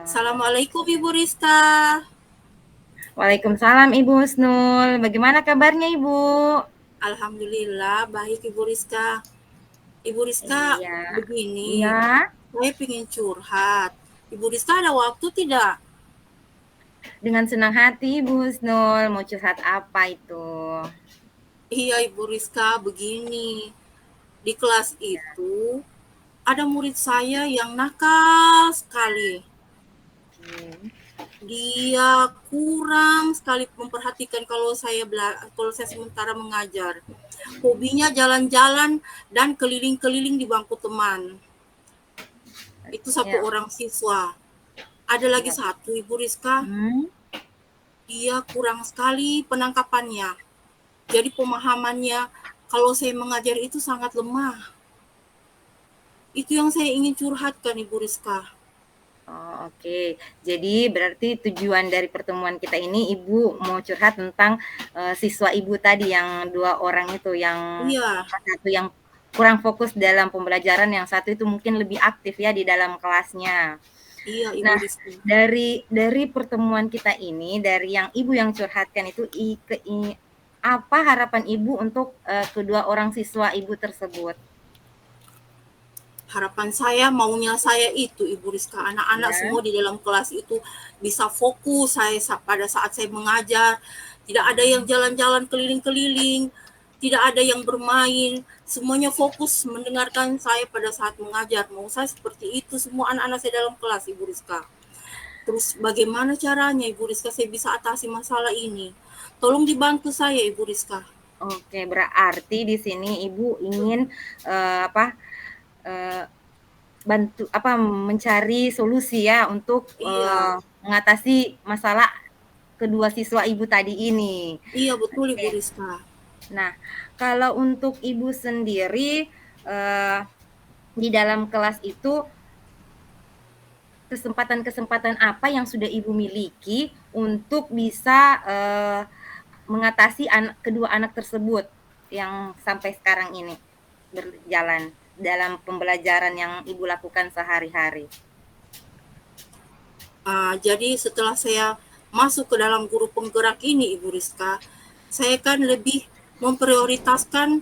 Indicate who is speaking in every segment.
Speaker 1: Assalamualaikum Ibu Rizka.
Speaker 2: Waalaikumsalam Ibu Husnul. Bagaimana kabarnya Ibu?
Speaker 1: Alhamdulillah baik Ibu Rizka. Ibu Rizka,
Speaker 2: Iya,
Speaker 1: begini,
Speaker 2: iya.
Speaker 1: saya pengen curhat. Ibu Rizka ada waktu tidak?
Speaker 2: Dengan senang hati Ibu Husnul. Mau curhat apa itu?
Speaker 1: Iya Ibu Rizka, begini. Di kelas itu ada murid saya yang nakal sekali.
Speaker 2: Hmm.
Speaker 1: Dia kurang sekali memperhatikan kalau saya sementara mengajar. Hobinya jalan-jalan dan keliling-keliling di bangku teman. Itu satu
Speaker 2: Ya,
Speaker 1: orang siswa. Ada lagi
Speaker 2: ya.
Speaker 1: satu Ibu Rizka,
Speaker 2: Hmm.
Speaker 1: dia kurang sekali penangkapannya. Jadi pemahamannya kalau saya mengajar itu sangat lemah. Itu yang saya ingin curhatkan Ibu Rizka.
Speaker 2: Oh, oke. Jadi berarti tujuan dari pertemuan kita ini Ibu mau curhat tentang siswa Ibu tadi yang dua orang itu, yang
Speaker 1: Iya,
Speaker 2: satu yang kurang fokus dalam pembelajaran, yang satu itu mungkin lebih aktif ya di dalam kelasnya.
Speaker 1: iya Ibu
Speaker 2: Nah,
Speaker 1: Rizka.
Speaker 2: dari pertemuan kita ini, dari yang Ibu yang curhatkan itu, apa harapan Ibu untuk kedua orang siswa Ibu tersebut?
Speaker 1: Harapan saya, maunya saya itu Ibu Rizka, anak-anak
Speaker 2: Ya.
Speaker 1: semua di dalam kelas itu bisa fokus pada saat saya mengajar. Tidak ada yang jalan-jalan keliling-keliling, tidak ada yang bermain, semuanya fokus mendengarkan saya pada saat mengajar. Mau saya seperti itu semua anak-anak saya dalam kelas Ibu Rizka. Terus bagaimana caranya Ibu Rizka saya bisa atasi masalah ini? Tolong dibantu saya Ibu Rizka.
Speaker 2: Oke, berarti di sini Ibu ingin apa? Bantu apa, mencari solusi ya untuk
Speaker 1: Iya,
Speaker 2: mengatasi masalah kedua siswa Ibu tadi ini.
Speaker 1: iya betul Ibu
Speaker 2: Oke.
Speaker 1: Rizka.
Speaker 2: Nah, kalau untuk Ibu sendiri, eee, di dalam kelas itu kesempatan-kesempatan apa yang sudah Ibu miliki untuk bisa, mengatasi kedua anak tersebut yang sampai sekarang ini berjalan dalam pembelajaran yang Ibu lakukan sehari-hari?
Speaker 1: Jadi setelah saya masuk ke dalam guru penggerak ini Ibu Rizka, saya kan lebih memprioritaskan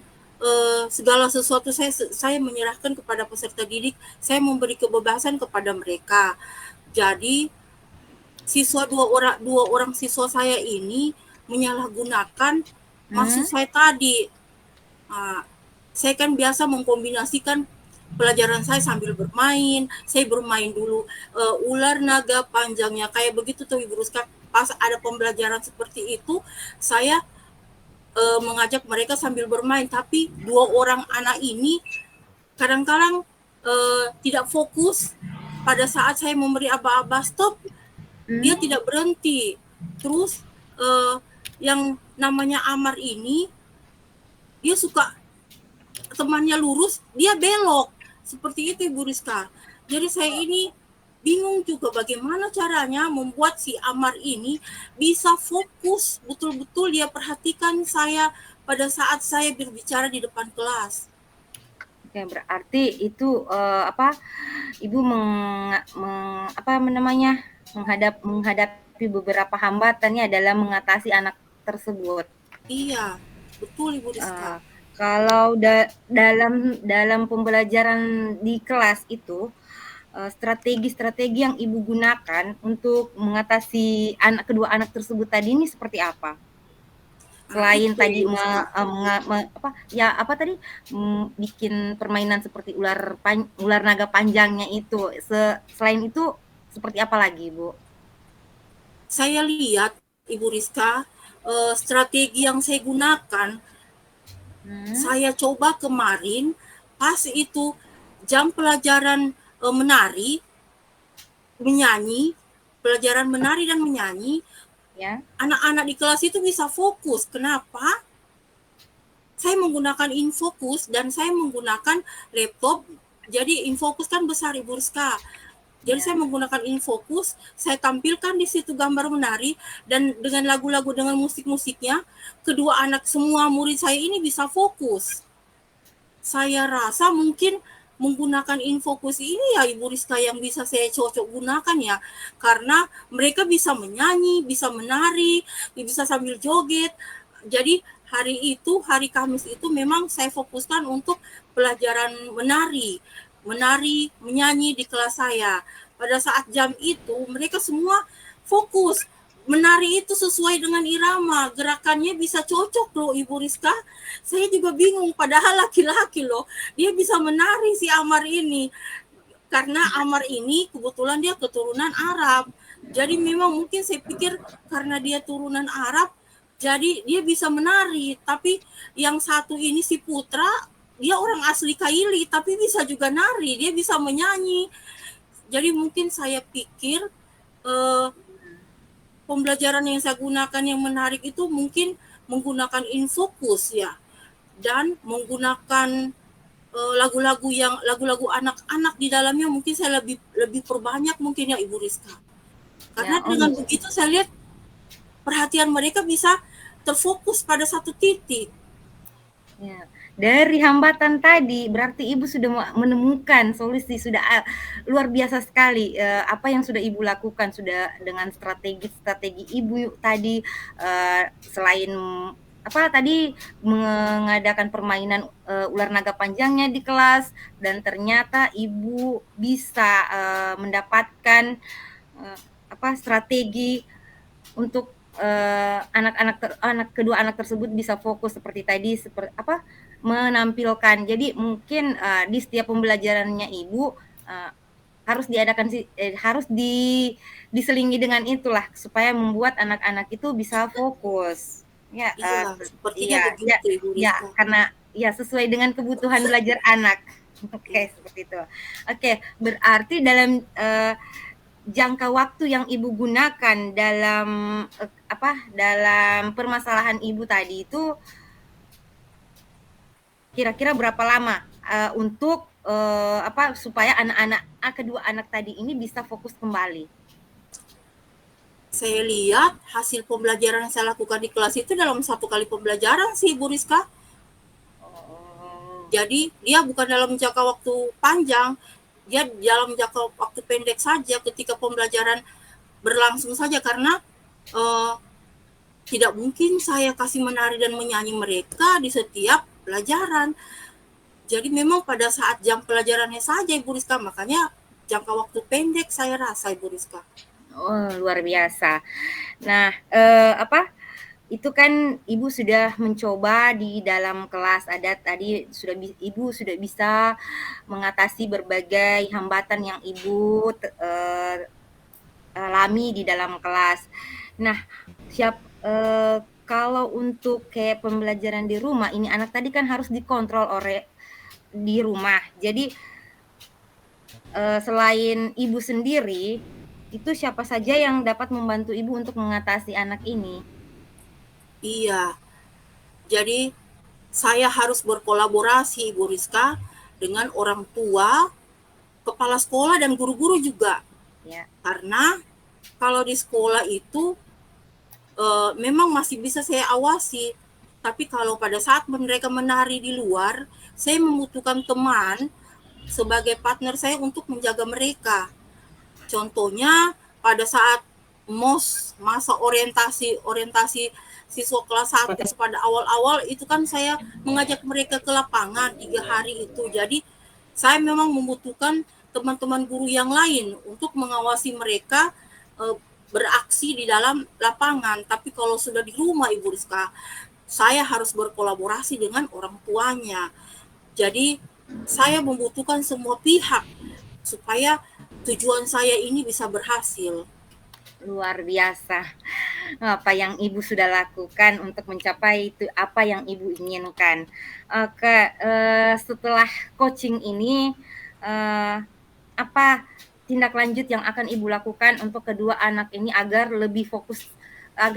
Speaker 1: segala sesuatu saya menyerahkan kepada peserta didik, saya memberi kebebasan kepada mereka. Jadi dua orang siswa saya ini menyalahgunakan maksud
Speaker 2: Hmm.
Speaker 1: saya tadi. Uh, saya kan biasa mengkombinasikan pelajaran saya sambil bermain. Saya bermain dulu ular naga panjangnya kayak begitu tuh Ibu Ruska. Pas ada pembelajaran seperti itu, saya mengajak mereka sambil bermain. Tapi dua orang anak ini kadang-kadang tidak fokus pada saat saya memberi aba-aba stop, dia
Speaker 2: Hmm.
Speaker 1: tidak berhenti. Terus yang namanya Amar ini, dia suka temannya lurus, dia belok. Seperti itu Ibu Rizka. Jadi saya ini bingung juga bagaimana caranya membuat si Amar ini bisa fokus betul-betul dia perhatikan saya pada saat saya berbicara di depan kelas.
Speaker 2: Oke, berarti itu, apa, Ibu apa namanya, menghadapi beberapa hambatan ya dalam mengatasi anak tersebut.
Speaker 1: Iya, betul Ibu Rizka.
Speaker 2: Eee, Kalau dalam pembelajaran di kelas itu, strategi-strategi yang Ibu gunakan untuk mengatasi kedua anak tersebut tadi ini seperti apa? Selain
Speaker 1: Itu
Speaker 2: tadi
Speaker 1: Ibu Rizka.
Speaker 2: apa, ya apa tadi, bikin permainan seperti ular naga panjangnya itu, selain itu seperti apa lagi, Bu?
Speaker 1: Saya lihat Ibu Rizka, strategi yang saya gunakan,
Speaker 2: Hmm.
Speaker 1: saya coba kemarin pas itu jam pelajaran menari, menyanyi, pelajaran menari dan menyanyi,
Speaker 2: Ya.
Speaker 1: anak-anak di kelas itu bisa fokus. Kenapa? Saya menggunakan Infokus dan saya menggunakan laptop. Jadi Infokus kan besar Ibu Rizka. Jadi
Speaker 2: Ya.
Speaker 1: saya menggunakan Infokus, saya tampilkan di situ gambar menari dan dengan lagu-lagu dengan musik-musiknya, kedua anak semua murid saya ini bisa fokus. Saya rasa mungkin menggunakan Infokus ini ya Ibu Rizka yang bisa saya cocok gunakan ya, karena mereka bisa menyanyi, bisa menari, bisa sambil joget. Jadi hari Kamis itu memang saya fokuskan untuk pelajaran menari, menyanyi di kelas saya. Pada saat jam itu mereka semua fokus menari itu sesuai dengan irama, gerakannya bisa cocok loh Ibu Rizka. Saya juga bingung, padahal laki-laki loh, dia bisa menari si Amar ini. Karena Amar ini kebetulan dia keturunan Arab. Jadi memang mungkin saya pikir karena dia turunan Arab, jadi dia bisa menari. Tapi yang satu ini si Putra, dia orang asli Kaili, tapi bisa juga nari, dia bisa menyanyi. Jadi mungkin saya pikir eh, pembelajaran yang saya gunakan yang menarik itu mungkin menggunakan Infokus ya, dan menggunakan lagu-lagu anak-anak di dalamnya mungkin saya lebih lebih perbanyak mungkin ya Ibu Rizka.
Speaker 2: Ya,
Speaker 1: Karena dengan begitu saya lihat perhatian mereka bisa terfokus pada satu titik.
Speaker 2: ya. Dari hambatan tadi, berarti Ibu sudah menemukan solusi, sudah luar biasa sekali. Apa yang sudah Ibu lakukan, sudah dengan strategi Ibu tadi, selain apa tadi mengadakan permainan ular naga panjangnya di kelas, dan ternyata Ibu bisa mendapatkan apa strategi untuk kedua anak tersebut bisa fokus seperti tadi, seperti apa menampilkan. Jadi mungkin di setiap pembelajarannya Ibu harus harus diselingi dengan itulah supaya membuat anak-anak itu bisa fokus. Ya,
Speaker 1: Iya, sepertinya
Speaker 2: iya, ya,
Speaker 1: begitu Ibu
Speaker 2: ya,
Speaker 1: Rizka.
Speaker 2: karena ya sesuai dengan kebutuhan belajar anak. Oke, seperti itu. Oke, berarti dalam jangka waktu yang Ibu gunakan dalam dalam permasalahan Ibu tadi itu kira-kira berapa lama untuk supaya kedua anak tadi ini bisa fokus kembali?
Speaker 1: Saya lihat hasil pembelajaran yang saya lakukan di kelas itu dalam satu kali pembelajaran sih Ibu Rizka.
Speaker 2: Oh.
Speaker 1: Jadi dia bukan dalam jangka waktu panjang, dia dalam jangka waktu pendek saja ketika pembelajaran berlangsung saja, karena uh, tidak mungkin saya kasih menari dan menyanyi mereka di setiap pelajaran. Jadi memang pada saat jam pelajarannya saja Ibu Rizka, makanya jangka waktu pendek saya rasa Ibu Rizka.
Speaker 2: Oh, luar biasa. Nah, itu kan Ibu sudah mencoba di dalam kelas, ada tadi Ibu sudah bisa mengatasi berbagai hambatan yang Ibu alami di dalam kelas. Nah, kalau untuk kayak pembelajaran di rumah, ini anak tadi kan harus dikontrol di rumah. Jadi selain Ibu sendiri, itu siapa saja yang dapat membantu Ibu untuk mengatasi anak ini?
Speaker 1: Iya, jadi saya harus berkolaborasi Ibu Rizka dengan orang tua, kepala sekolah dan guru-guru juga.
Speaker 2: Ya.
Speaker 1: Karena kalau di sekolah itu memang masih bisa saya awasi, tapi kalau pada saat mereka menari di luar, saya membutuhkan teman sebagai partner saya untuk menjaga mereka. Contohnya pada saat masa orientasi siswa kelas 1 pada awal-awal itu kan saya mengajak mereka ke lapangan 3 hari itu. Jadi saya memang membutuhkan teman-teman guru yang lain untuk mengawasi mereka beraksi di dalam lapangan. Tapi kalau sudah di rumah Ibu Rizka, saya harus berkolaborasi dengan orang tuanya. Jadi saya membutuhkan semua pihak supaya tujuan saya ini bisa berhasil.
Speaker 2: Luar biasa apa yang Ibu sudah lakukan untuk mencapai itu apa yang Ibu inginkan. Oke, setelah coaching ini apa tindak lanjut yang akan Ibu lakukan untuk kedua anak ini agar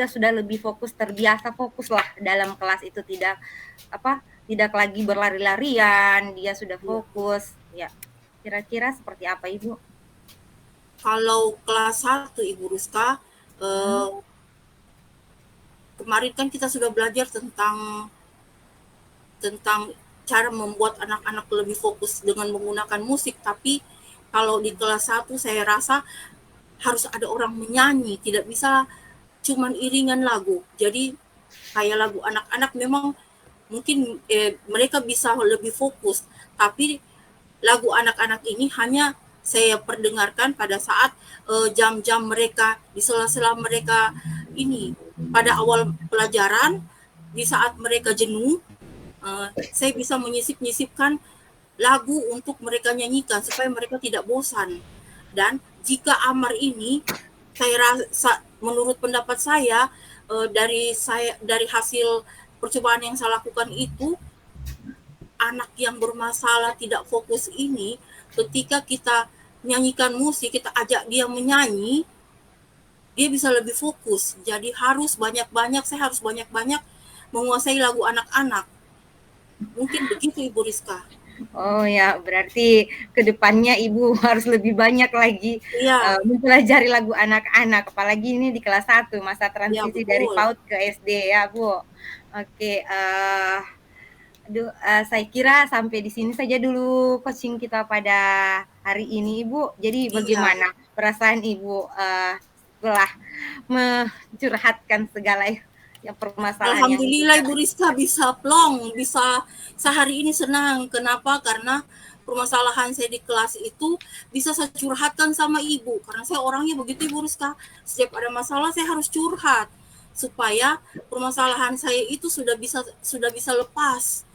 Speaker 2: sudah lebih fokus, terbiasa fokuslah dalam kelas itu, tidak lagi berlari-larian, dia sudah fokus. Ya. Kira-kira seperti apa Ibu?
Speaker 1: Kalau kelas 1 Ibu Rizka, kemarin kan kita sudah belajar tentang cara membuat anak-anak lebih fokus dengan menggunakan musik, tapi kalau di kelas 1 saya rasa harus ada orang menyanyi, tidak bisa cuman iringan lagu. Jadi kayak lagu anak-anak memang mungkin mereka bisa lebih fokus, tapi lagu anak-anak ini hanya saya perdengarkan pada saat jam-jam mereka di sela-sela mereka ini pada awal pelajaran, di saat mereka jenuh, saya bisa menyisip-nyisipkan lagu untuk mereka nyanyikan supaya mereka tidak bosan. Dan jika Amar ini, saya rasa menurut pendapat saya, dari hasil percobaan yang saya lakukan itu, anak yang bermasalah tidak fokus ini, ketika kita nyanyikan musik, kita ajak dia menyanyi, dia bisa lebih fokus. Jadi saya harus banyak-banyak menguasai lagu anak-anak. Mungkin begitu Ibu Rizka.
Speaker 2: Oh ya, berarti ke depannya Ibu harus lebih banyak lagi
Speaker 1: Iya,
Speaker 2: mempelajari lagu anak-anak, apalagi ini di kelas 1, masa
Speaker 1: iya
Speaker 2: transisi dari
Speaker 1: betul.
Speaker 2: PAUD ke SD ya, Bu. Oke, saya kira sampai di sini saja dulu coaching kita pada hari ini, Ibu. Jadi
Speaker 1: Iya.
Speaker 2: bagaimana perasaan Ibu setelah mencurhatkan segala yang permasalahan yang Ibu
Speaker 1: Alhamdulillah Ibu
Speaker 2: hadapi?
Speaker 1: Rizka bisa plong, bisa sehari ini senang. Kenapa? Karena permasalahan saya di kelas itu bisa saya curhatkan sama ibu. Karena saya orangnya begitu Ibu Rizka. Setiap ada masalah saya harus curhat supaya permasalahan saya itu sudah bisa lepas.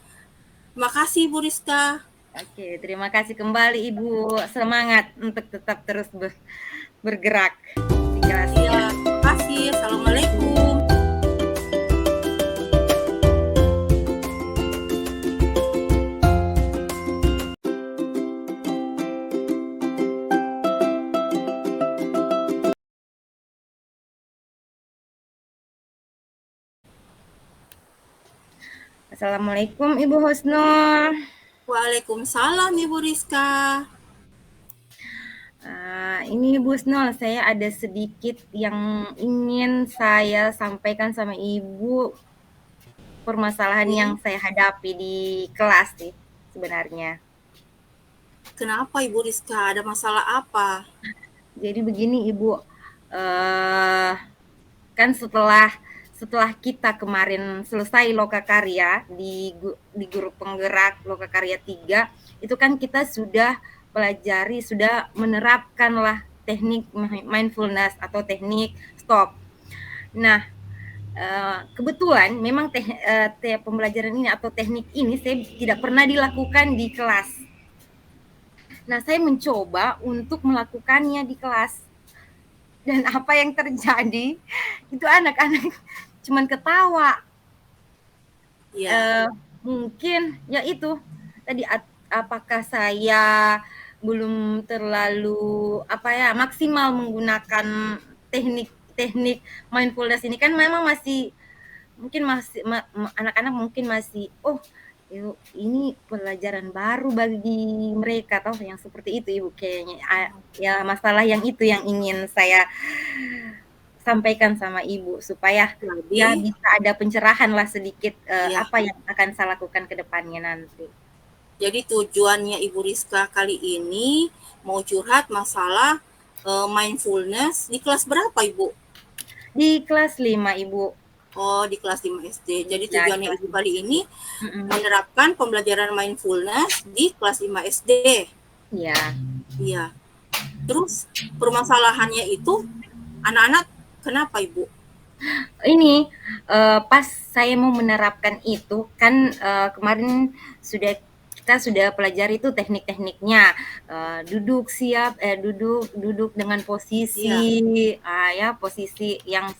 Speaker 1: Terima kasih Ibu Rizka.
Speaker 2: Oke, terima kasih kembali Ibu. Semangat untuk tetap terus bergerak di
Speaker 1: Iya,
Speaker 2: kelasnya.
Speaker 1: terima kasih. Assalamualaikum.
Speaker 2: Assalamualaikum Ibu Husnul.
Speaker 1: Waalaikumsalam Ibu Rizka.
Speaker 2: Ini Bu Husnul, saya ada sedikit yang ingin saya sampaikan sama Ibu, permasalahan yang
Speaker 1: Oke.
Speaker 2: saya hadapi di kelas sih sebenarnya.
Speaker 1: Kenapa Ibu Rizka? Ada masalah apa?
Speaker 2: Jadi begini Ibu, eh, kan setelah setelah kita kemarin selesai lokakarya di grup penggerak lokakarya 3, itu kan kita sudah pelajari, sudah menerapkan lah teknik mindfulness atau teknik stop. Nah, kebetulan memang pembelajaran ini atau teknik ini saya tidak pernah dilakukan di kelas. Nah, saya mencoba untuk melakukannya di kelas. Dan apa yang terjadi, itu anak-anak cuman ketawa.
Speaker 1: Ya,
Speaker 2: Mungkin ya itu tadi, apakah saya belum terlalu maksimal menggunakan teknik mindfulness ini, kan memang masih mungkin masih anak-anak mungkin masih ini pelajaran baru bagi mereka toh, yang seperti itu Ibu kayaknya. Ya masalah yang itu yang ingin saya sampaikan sama Ibu supaya ya
Speaker 1: jadi
Speaker 2: bisa ada pencerahan lah sedikit
Speaker 1: ya.
Speaker 2: apa yang akan saya lakukan ke depannya nanti.
Speaker 1: Jadi tujuannya Ibu Rizka kali ini mau curhat masalah mindfulness di kelas berapa Ibu?
Speaker 2: Di kelas 5 Ibu.
Speaker 1: Oh, di kelas 5 SD. Jadi
Speaker 2: Ya, di
Speaker 1: tujuannya
Speaker 2: kelas
Speaker 1: Ibu
Speaker 2: 5
Speaker 1: kali
Speaker 2: SD.
Speaker 1: ini
Speaker 2: Mm-mm.
Speaker 1: menerapkan pembelajaran mindfulness di kelas 5 SD.
Speaker 2: Ya.
Speaker 1: Iya. Terus permasalahannya itu anak-anak kenapa Ibu?
Speaker 2: Ini pas saya mau menerapkan itu kan kemarin kita sudah pelajari itu teknik-tekniknya, duduk siap, duduk duduk dengan
Speaker 1: Iya,
Speaker 2: posisi ya posisi yang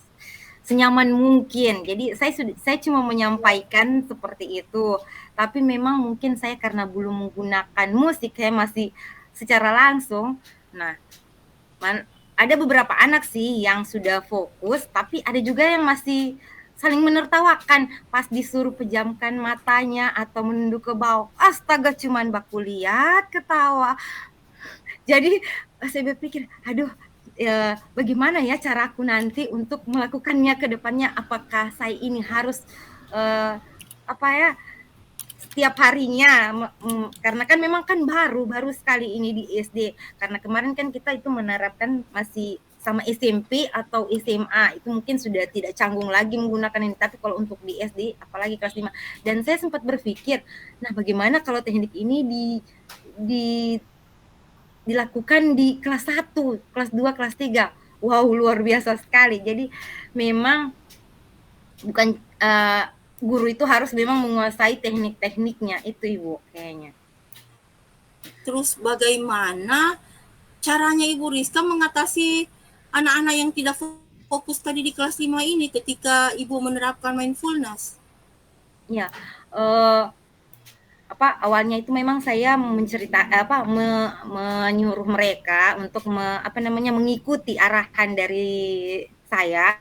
Speaker 2: senyaman mungkin. Jadi saya cuma menyampaikan seperti itu. Tapi memang mungkin saya karena belum menggunakan musik, saya masih secara langsung. Nah, ada beberapa anak sih yang sudah fokus, tapi ada juga yang masih saling menertawakan pas disuruh pejamkan matanya atau menunduk ke bawah. Astaga, cuman baku lihat ketawa. Jadi saya berpikir, aduh, bagaimana ya caraku nanti untuk melakukannya ke depannya? Apakah saya ini harus eh, apa ya setiap harinya, karena kan memang kan baru sekali ini di SD, karena kemarin kan kita itu menerapkan masih sama SMP atau SMA, itu mungkin sudah tidak canggung lagi menggunakan ini, tapi kalau untuk di SD, apalagi kelas 5. Dan saya sempat berpikir, nah bagaimana kalau teknik ini di dilakukan di kelas 1, kelas 2, kelas 3. Wow, luar biasa sekali. Jadi memang bukan guru itu harus memang menguasai teknik-tekniknya itu, Ibu, kayaknya.
Speaker 1: Terus bagaimana caranya Ibu Rizka mengatasi anak-anak yang tidak fokus tadi di kelas 5 ini ketika Ibu menerapkan mindfulness?
Speaker 2: Ya, awalnya itu memang saya menyuruh mereka untuk mengikuti arahan dari saya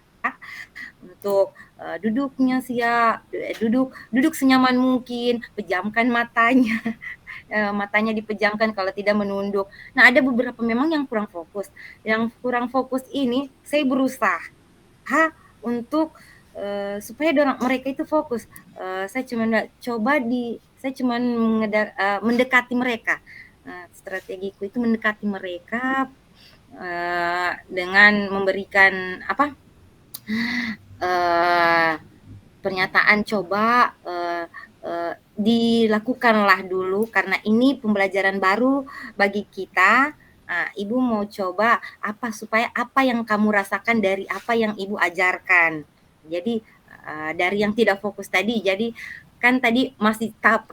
Speaker 2: untuk duduknya siap, duduk senyaman mungkin, pejamkan matanya, matanya dipejamkan kalau tidak menunduk. Nah, ada beberapa memang yang kurang fokus. Yang kurang fokus ini saya berusaha untuk supaya mereka itu fokus. Saya cuma mendekati mereka. Strategiku itu mendekati mereka dengan memberikan pernyataan coba dilakukanlah dulu karena ini pembelajaran baru bagi kita. Ibu mau coba supaya apa yang kamu rasakan dari apa yang Ibu ajarkan. Jadi dari yang tidak fokus tadi, jadi kan tadi masih tahap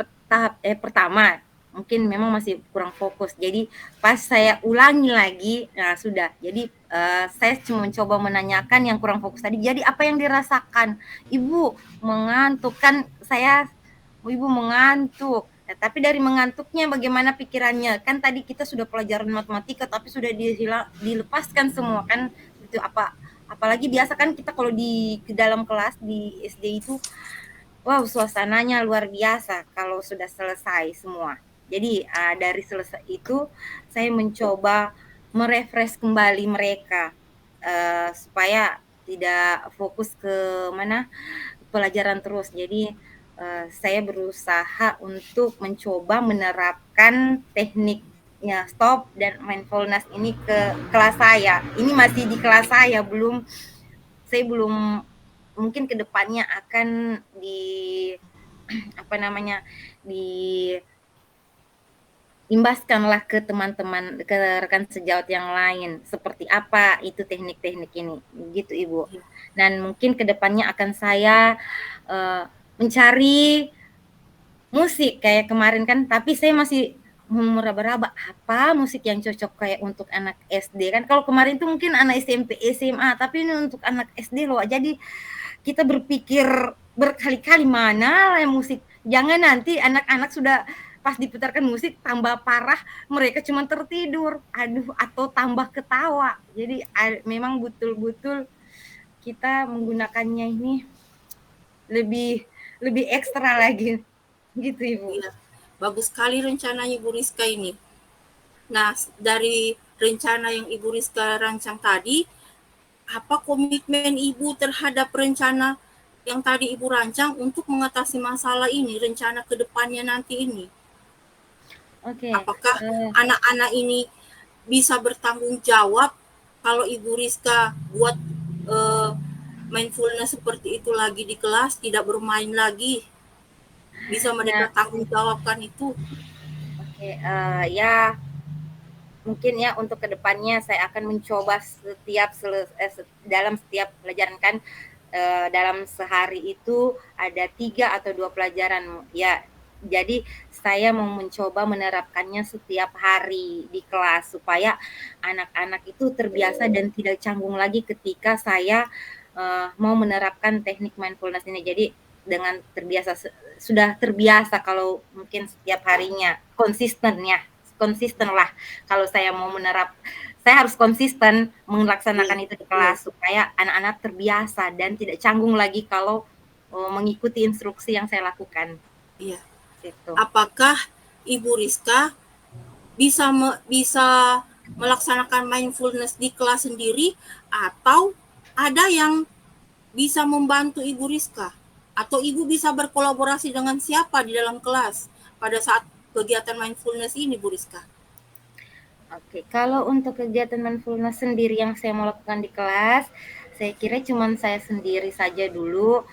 Speaker 2: pertama, mungkin memang masih kurang fokus. Jadi pas saya ulangi lagi, nah sudah. Jadi saya cuma mencoba menanyakan yang kurang fokus tadi. Jadi apa yang dirasakan? Ibu mengantuk kan Ibu mengantuk. Nah, tapi dari mengantuknya bagaimana pikirannya? Kan tadi kita sudah pelajaran matematika tapi sudah dilepaskan semua kan itu apalagi biasa kan kita kalau di dalam kelas di SD itu wow, suasananya luar biasa kalau sudah selesai semua. Jadi dari selesai itu saya mencoba merefresh kembali mereka supaya tidak fokus ke pelajaran terus. Jadi saya berusaha untuk mencoba menerapkan tekniknya stop dan mindfulness ini ke kelas saya. Ini masih di kelas saya, saya belum mungkin kedepannya akan diimbaskanlah ke teman-teman, ke rekan sejawat yang lain seperti apa itu teknik-teknik ini, gitu Ibu. Dan mungkin kedepannya akan saya mencari musik kayak kemarin kan, tapi saya masih meraba-raba apa musik yang cocok kayak untuk anak SD kan. Kalau kemarin itu mungkin anak SMP, SMA, tapi ini untuk anak SD loh. Jadi kita berpikir berkali-kali mana lah musik. Jangan nanti anak-anak sudah pas diputarkan musik tambah parah, mereka cuma tertidur. Aduh, atau tambah ketawa. Jadi memang betul-betul kita menggunakannya ini lebih ekstra lagi. Gitu, Ibu.
Speaker 1: Iya, bagus sekali rencananya Ibu Rizka ini. Nah, dari rencana yang Ibu Rizka rancang tadi, apa komitmen Ibu terhadap rencana yang tadi Ibu rancang untuk mengatasi masalah ini, rencana ke depannya nanti ini?
Speaker 2: Oke.
Speaker 1: Apakah anak-anak ini bisa bertanggung jawab kalau Ibu Rizka buat mindfulness seperti itu lagi di kelas, tidak bermain lagi, bisa mereka tanggung jawabkan itu?
Speaker 2: Oke, ya mungkin ya untuk kedepannya saya akan mencoba dalam setiap pelajaran kan dalam sehari itu ada 3 atau 2 pelajaran ya. Jadi saya mau mencoba menerapkannya setiap hari di kelas supaya anak-anak itu terbiasa dan tidak canggung lagi ketika saya mau menerapkan teknik mindfulness ini. Jadi dengan sudah terbiasa kalau mungkin setiap harinya konsisten lah kalau saya mau saya harus konsisten melaksanakan itu di kelas supaya anak-anak terbiasa dan tidak canggung lagi kalau mengikuti instruksi yang saya lakukan.
Speaker 1: Iya.
Speaker 2: Gitu.
Speaker 1: Apakah Ibu Rizka bisa melaksanakan mindfulness di kelas sendiri atau ada yang bisa membantu Ibu Rizka? Atau Ibu bisa berkolaborasi dengan siapa di dalam kelas pada saat kegiatan mindfulness ini, Bu Rizka?
Speaker 2: Oke, kalau untuk kegiatan mindfulness sendiri yang saya mau lakukan di kelas, saya kira cuman saya sendiri saja dulu.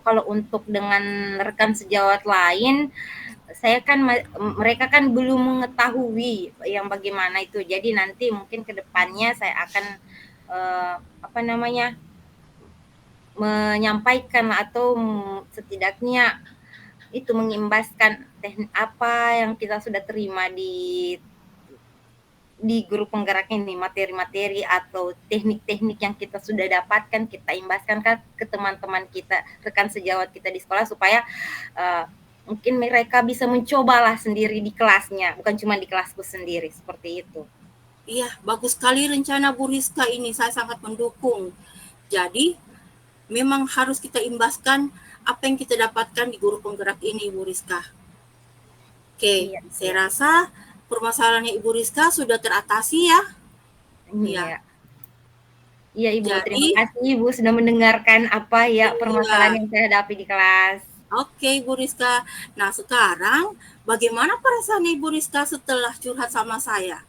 Speaker 2: Kalau untuk dengan rekan sejawat lain, mereka kan belum mengetahui yang bagaimana itu. Jadi nanti mungkin ke depannya saya akan menyampaikan atau setidaknya itu mengimbaskan teknik apa yang kita sudah terima di guru penggerak ini, materi-materi atau teknik-teknik yang kita sudah dapatkan, kita imbaskan kan ke teman-teman kita, rekan sejawat kita di sekolah, supaya mungkin mereka bisa mencobalah sendiri di kelasnya, bukan cuma di kelasku sendiri, seperti itu.
Speaker 1: Iya, bagus sekali rencana Bu Rizka ini, saya sangat mendukung. Jadi, memang harus kita imbaskan apa yang kita dapatkan di guru penggerak ini, Bu Rizka. Oke,
Speaker 2: Iya,
Speaker 1: saya
Speaker 2: iya.
Speaker 1: rasa permasalahannya Ibu Rizka sudah teratasi ya. Iya.
Speaker 2: Iya. Iya Ibu, terima
Speaker 1: Jadi,
Speaker 2: kasih Ibu sudah mendengarkan apa ya permasalahan
Speaker 1: iya.
Speaker 2: yang saya hadapi di kelas.
Speaker 1: Oke, Bu Rizka. Nah, sekarang bagaimana perasaan Ibu Rizka setelah curhat sama saya?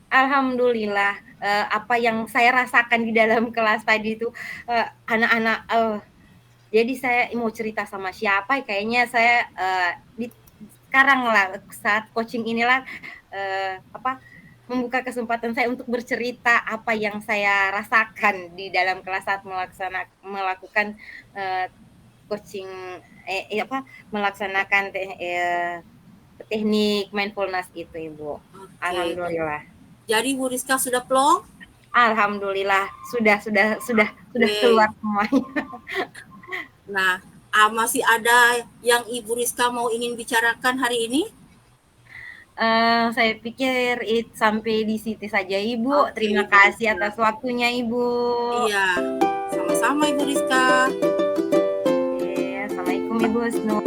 Speaker 2: Alhamdulillah, apa yang saya rasakan di dalam kelas tadi itu, anak-anak jadi saya mau cerita sama siapa, kayaknya saya, sekarang lah, saat coaching inilah, membuka kesempatan saya untuk bercerita apa yang saya rasakan di dalam kelas saat melakukan, coaching, melaksanakan teknik mindfulness itu, Ibu.
Speaker 1: Oke.
Speaker 2: Alhamdulillah.
Speaker 1: Jadi Bu Rizka sudah plong?
Speaker 2: Alhamdulillah, sudah keluar
Speaker 1: Oke.
Speaker 2: semuanya.
Speaker 1: Nah, masih ada yang Ibu Rizka mau ingin bicarakan hari ini?
Speaker 2: Saya pikir sampai di situ saja, Ibu.
Speaker 1: Oke,
Speaker 2: Terima
Speaker 1: Ibu
Speaker 2: kasih
Speaker 1: Rizka.
Speaker 2: atas waktunya, Ibu.
Speaker 1: Iya, sama-sama Ibu Rizka.
Speaker 2: Oke, assalamualaikum Ibu Husnu.